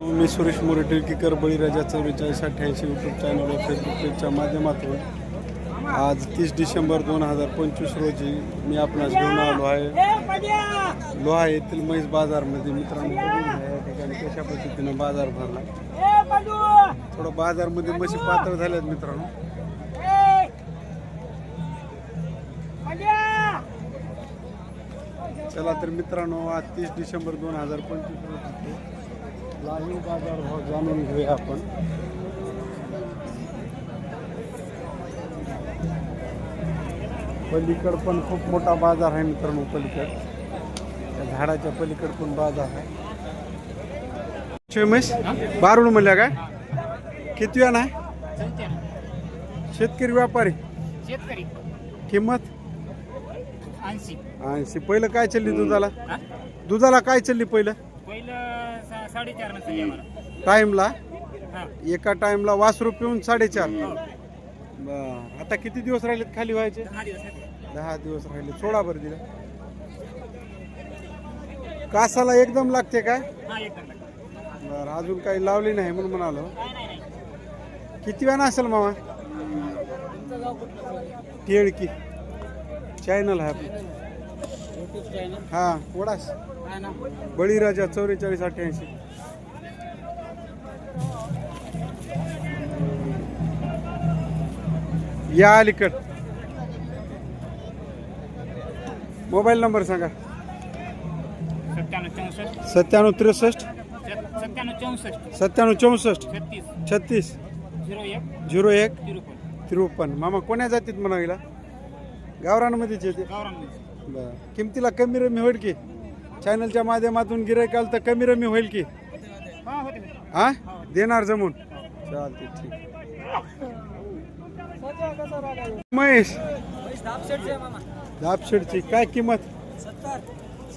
मी सुरेश मोरे टिळकीकर बळीराजा 4488 YouTube channel व Facebook पेजच्या माध्यमातून आज 30 डिसेंबर 2025 रोजी मी आपणास घेऊन आलो आहे लोहा येथील म्हैस बाजारमध्ये. मित्रांनो या ठिकाणी कशा पद्धतीनं बाजार भरला. थोडं बाजारमध्ये म्हशी पातळ झाल्यात मित्रांनो. चला तर मित्रांनो आज 30 डिसेंबर 2025 रोजी लाईव्ह बाजार भाव जाणून घेऊया आपण. पलीकड पण खूप मोठा बाजार आहे मित्रांनो. पलीकड त्या झाडाच्या पलीकड पण बाजार आहे. म्हैस बारूड म्हणल्या काय किती वेळ नाही. शेतकरी व्यापारी शेतकरी किंमत 80. पहिलं काय चालली दुधाला काय चालली पहिलं 4.5 टाइमला एका टाइमला वासरू पिऊन 4.5. आता किती दिवस राहिलेत खाली व्हायचे. 10 दिवस राहिले. सोडा बरं दिला. कासाला एकदम लागते काय. बरं अजून काही लावली नाही म्हणून म्हणालो. किती वेळा असेल मामा. टिळकी चॅनल आहे आपलं. हा वडास बळीराजा 4488. या अलीकड मोबाईल नंबर सांगा. 97 64 36 01 53. मामा कोण्या जातीत म्हणावीला. गावरानमध्येच येते. बरं किमतीला कमी रमी होईल की. चॅनलच्या माध्यमातून गिऱ्हाईक आलं तर कमी रमी होईल की. हा देणार जमून. चालते ठीक. महेश दापशेडची काय किंमत.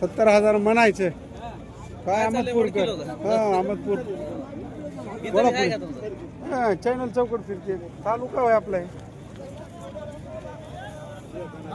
70,000 म्हणायचं. काय अहमदपूरकर. हा अहमदपूर हा चॅनल चौकट फिरते. तालुका आहे आपला.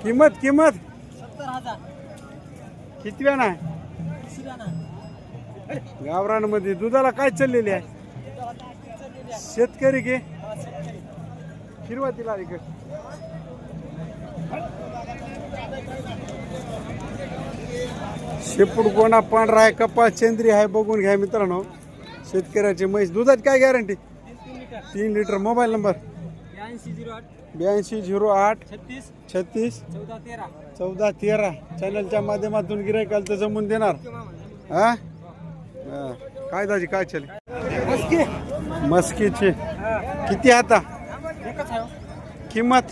किंमत 70,000 किती वेळा नाही. गावरानमध्ये दुधाला काय चाललेली आहे. शेतकरी घे हिरवातीला इकडे. शेपूट गोणा पांढरा आहे. कपाळ चेंद्री आहे. बघून घ्या मित्रांनो. शेतकऱ्याची म्हैस. दुधाची काय गॅरंटी. 3 लिटर. Mobile number 8208 36 14 13. चॅनलच्या माध्यमातून गिऱ्हाईकाला तर जमून देणार. हा काय दाजी काय चालेल. मस्कीची किती आता किंमत.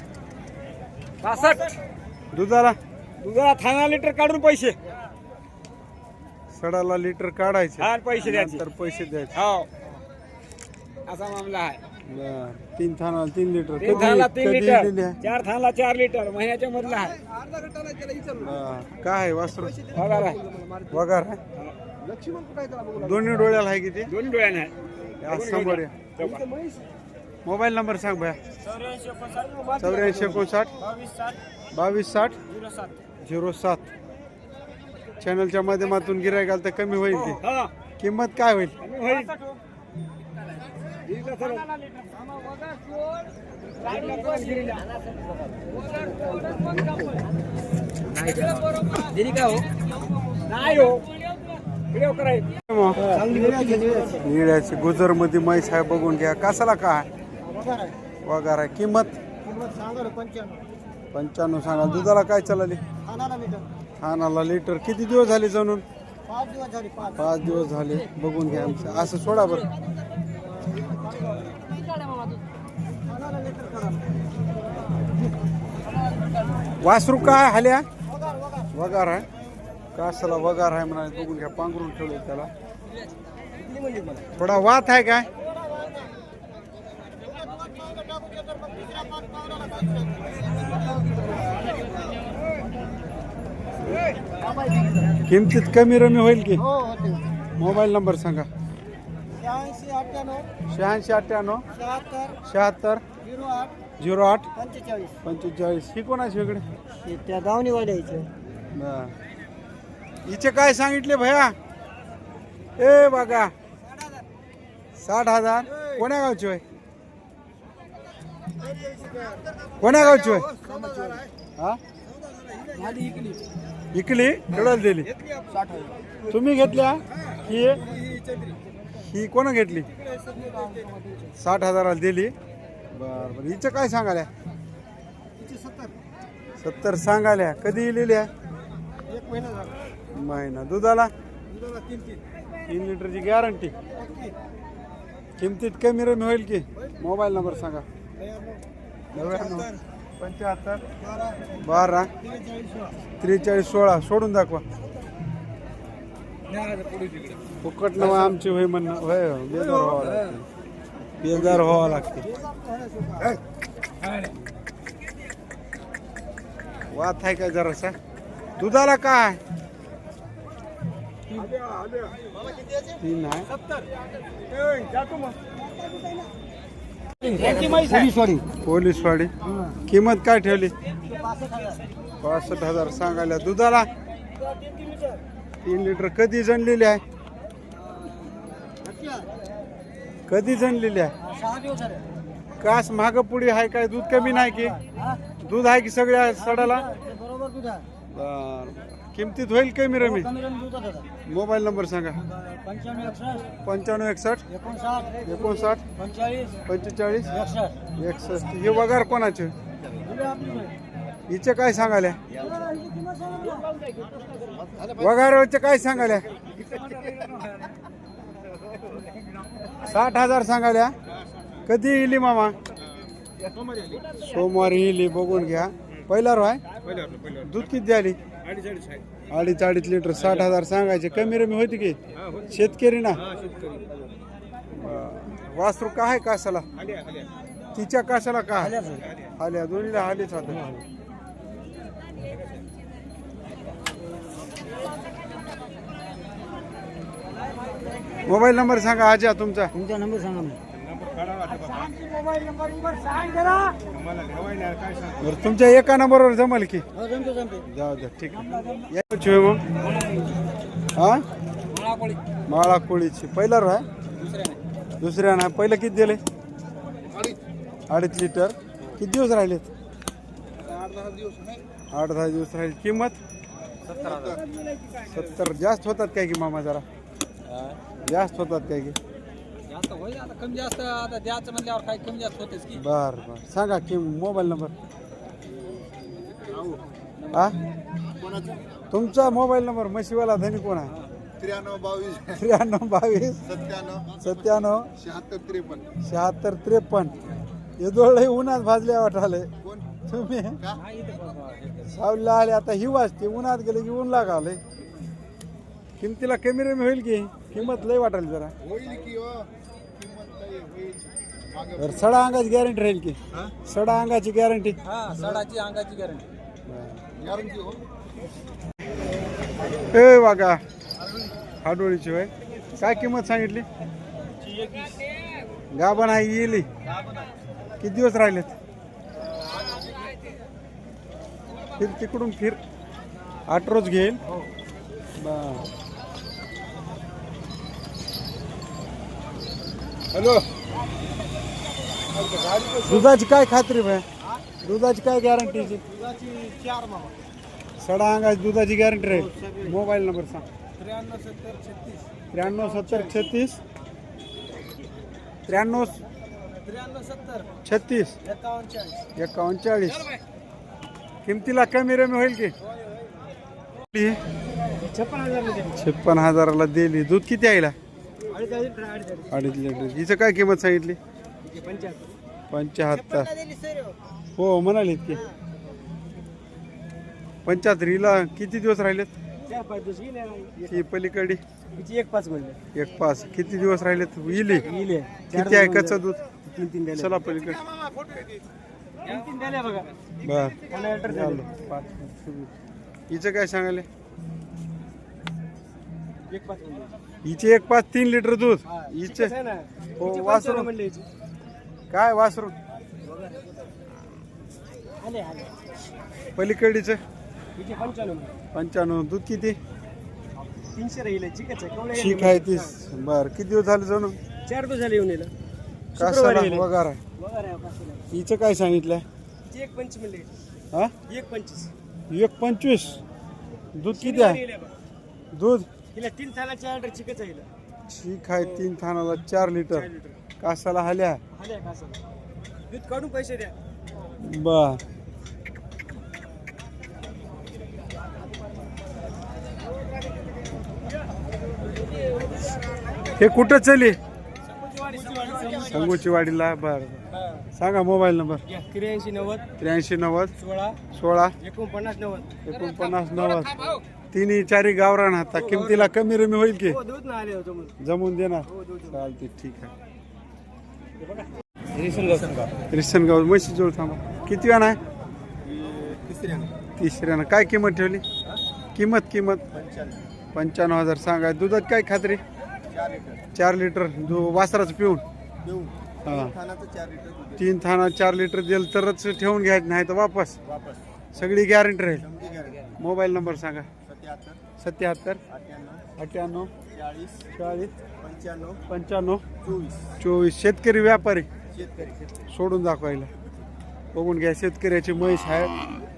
62. दुधाला थाना लिटर काढून पैसे. सडाला लिटर काढायचे. पैसे द्यायचे. तर पैसे द्यायचे. हो असा मामला आहे. 3 थानाला 3 लिटर. 3 थानाला 3 लिटर. दिली आहे? 4 थानाला 4 लिटर महिन्याच्या मधला आहे. काय आहे वासरू. पगार आहे. वगार आहे. दोन्ही डोळ्याला आहे किती. 2 डोळ्याने आहे. समोर या. मोबाईल नंबर सांग भया. 84 59 22 60 07. चॅनलच्या माध्यमातून गिऱ्हाईक आलं तर कमी होईल की. किंमत काय होईल. निळ्याची गुजर मध्ये म्हैस आहे. बघून घ्या. कासाला काय वगार आहे. किंमत 95 सांगा. दुधाला काय चालली. थानाला लिटर. किती दिवस झाले जाणून. 5 दिवस झाले. बघून घ्या. असं सोडा बरं. वासरू काय हाल्या. वगार आहे. कासाला वगार आहे म्हणाले. बघून घ्या. पांघरून ठेवले त्याला. थोडा वात आहे काय. किमतीत कमी रमी होईल की. मोबाईल नंबर सांगा. 86 98 76 08 45. ही कोणाची वेगळे. त्या दावणीवाल्याचे. हिचे काय सांगितले भया. ए बघा 60,000. कोण्या गावची होय? कोण्या गावची होय? हा इकली केवढ्याला दिली? तुम्ही घेतल्या ही कोण घेतली? 60,000ला दिली. बरं बरं. हिचं काय सांगाल्या? 70 सांगाल्या. कधी लिहिल्या? महिना. दुधाला 3 लिटरची गॅरंटी. किमतीत कमी रमी होईल की? मोबाईल नंबर सांगा. 99 75 12 43 16. सोडून दाखवा. फुकट नवा आमची होय म्हणणं. होय बेजार व्हावं लागते. वात आहे काय जरासा? दुधाला काय? 3 आहे. पोलीसवाडी. किंमत काय ठेवली? 65,000 सांगायला. दुधाला 3 लिटर. कधी जणलेली आहे? कधी जणलेली आहे? कास माग पुढे आहे काय? दूध कमी नाही की? दूध आहे की सगळ्या सडाला? किमतीत होईल कमी रमी? मोबाईल नंबर सांगा. 95 61 59 45 61. हे वगार कोणाचे? हिचे काय सांगाल्या? वगारचे काय सांगाल्या? 60,000 सांगाल्या. कधी येईल मामा? सोमवारी येईल. बघून घ्या. पहिला रो आहे. दूध किती द्याली? 2.5 लिटर. 60,000 सांगायचे. कमी रमी होती की? शेतकरी ना. वासरू का आहे कासाला? तिच्या कासाला का? आल्या. दोन्हीला आलीच आता. मोबाईल नंबर सांगा आजा तुमचा. तुमचा नंबर सांगा. बरं तुमच्या एका नंबरवर जमल की? जाऊ द्या. ठीक आहे. याची मग हा माळा कोळीची. पहिला रो आहे? दुसऱ्या ना. पहिलं किती दिले? 2.5 लिटर. किती दिवस राहिलेत? 8-10 दिवस राहिले. किंमत 70. जास्त होतात काय की मामा? जरा जास्त होतात काय की? कमी जास्त आता द्यायचं म्हणल्यावर काही कमी जास्त होतेच की. बर बर. सांगा की मोबाईल नंबर. हा तुमचा मोबाईल नंबर. म्हशीवाला धनी कोण आहे? 93 97 76 53. हे दोळ उन्हात भाजल्या वाटाले तुम्ही. सावलीला आले. आता ही वाजते. उन्हात गेले की ऊन लागाले. किमतीला कमी रमी होईल की? किंमत लय वाटायला जरा. बरं. सडा अंगाची गॅरंटी राहील की? सडा अंगाची गॅरंटी. सडाची अंगाची गॅरंटी. ए वागा हाडोळीची होय. काय किंमत सांगितली? गाभण आहे. येईल. किती दिवस राहिलेत? फिर तिकडून फिर. 8 रोज घेईल. हॅलो. दुधाची काय खात्री भाई? दुधाची काय गॅरंटीची? सडा अंगाची दुधाची गॅरंटी राहील. मोबाईल नंबर सांग. 93 70 36 93 36 51 40. किमतीला कमी रमी होईल की? 56,000ला दिली. दूध किती आहे? 2.5 लिटर. हिचं काय किंमत सांगितली? 75. हो म्हणाले की 75. हिला किती दिवस राहिलेत? ही पलीकडे 1.5 म्हणले. 1.5. किती दिवस राहिलेत? इली. किती आहे कच्चं दूध? 3 चला पलीकडे. बघा. बर. हिचं काय सांगाले? 1.5 हिचे 1.5 3 लिटर दूध. हिचे हो. वासरू काय? वासरू पलीकडीचं 95. दूध किती? 300 राहिले. चिकच आहे. ठीक आहे. 30. बर. किती दिवस झाले जाऊन? 4 दिवस झाले येऊन येला. कासाला वगार आहे. हिचं काय सांगितलंय? 1.25 म्हणले. हा 1.25. 1.25. दूध किती आहे? दूध हिला 3 थानाची ऑर्डर चिकच आहे हिला. ठीक आहे. 3 थानाला 4 लिटर. कासाला हल्या. आले का असं? दूध काढून पैसे द्या. बर. हे कुठं चली? संगूची वाडीला. बर सांगा मोबाईल नंबर. 83 90 83 90 16 16 49 90. 49 90. तिन्ही चारी गावरान हाता. किमतीला कमी रमी होईल की? हो दूध ना आले होतो म्हणून. जमून देणार. चालते ठीक आहे. रिसनगाव म्हशी जोड थांबा. किती वेळा आहे? तिसऱ्यानं. काय किंमत ठेवली? किंमत 95,000 सांगा. दुधात काय खात्री? 4 लिटर. वासराचं पिऊन हा 3 थाना 4 लिटर दिलं तरच ठेवून घ्यायचं, नाही तर वापस सगळी गॅरंटी राहील. मोबाईल नंबर सांगा. 77 98 40 95 24. शेतकरी व्यापारी सोडून दाखवायला बघून घ्या. शेतकऱ्याची म्हैस आहे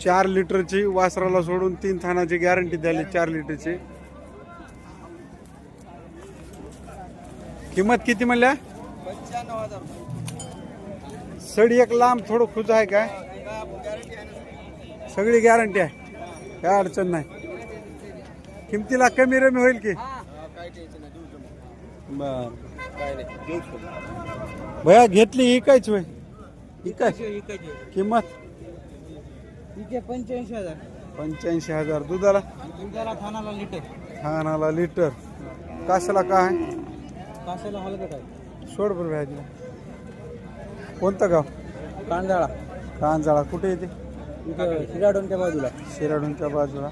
4 लिटरची. वासराला सोडून 3 थानाची गॅरंटी द्याली 4 लिटरची. किंमत किती म्हणल्या? 95,000. सडी एक लांब थोडं खुज आहे काय? सगळी गॅरंटी आहे, काय अडचण नाही. किमतीला कमी रमी होईल की? बर भया घेतली ही कायच होय? ही काय किंमत? 85,000. 85,000. दुधाला? थानाला लिटर. खानाला लिटर. कासाला काय? कासाला हलकट आहे. सोड बरं भया तिला. कोणतं गाव? कांदाळा. कांजाळा. कुठे येते? इथं शिराडोनच्या बाजूला. शिराडूनच्या बाजूला.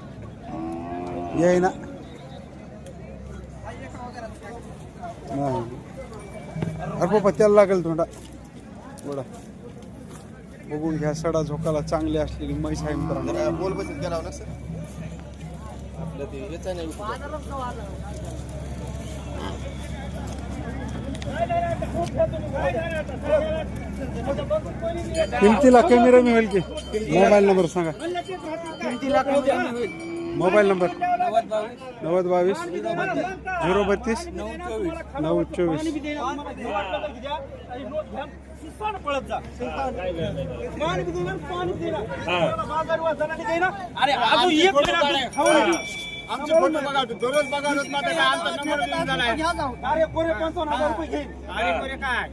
येईना. अरे बाबा त्याला लागेल थोडा थोडा. बघून घ्या. सडा झोकाला चांगली असलेली म्हैस आहे मित्रांनो. बोल बसत गेला ना सर. आपलं ते येत नाही. किमतीला कमी रमी होईल की? मोबाईल नंबर सांगा. Mobile number 9022 032 924. आमचे फोटो बघा, दररोज बघा. अरे कोरे 55,000 रुपये घेईन. अरे कोरे काय?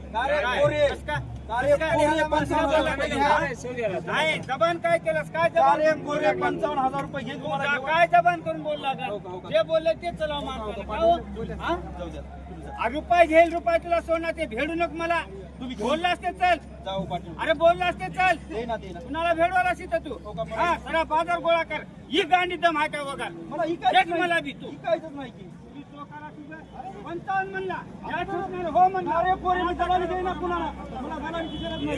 नाही जबान काय केलंस? काय जबान? 55,000 रुपये घेईन. काय जबान करून बोलला का? जे बोलले ते चला रुपये घेईल. रुपये तुला सोडणार. ते भेडू नको मला. तुम्ही बोलला असते चल. अरे बोलला असते चल. कुणाला भेडवायला असते तर तू हा सगळा बाजार गोळा कर. ही गांडी दम आहे का बघा मला बी. तू 55 म्हणला. हो म्हणला. अरे पोरे मी दलाली देईन ना कुणाला. मला दलालीची गरज नाही.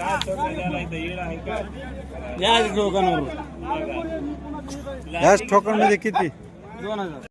ह्याच ठोकांमध्ये किती? 2,000.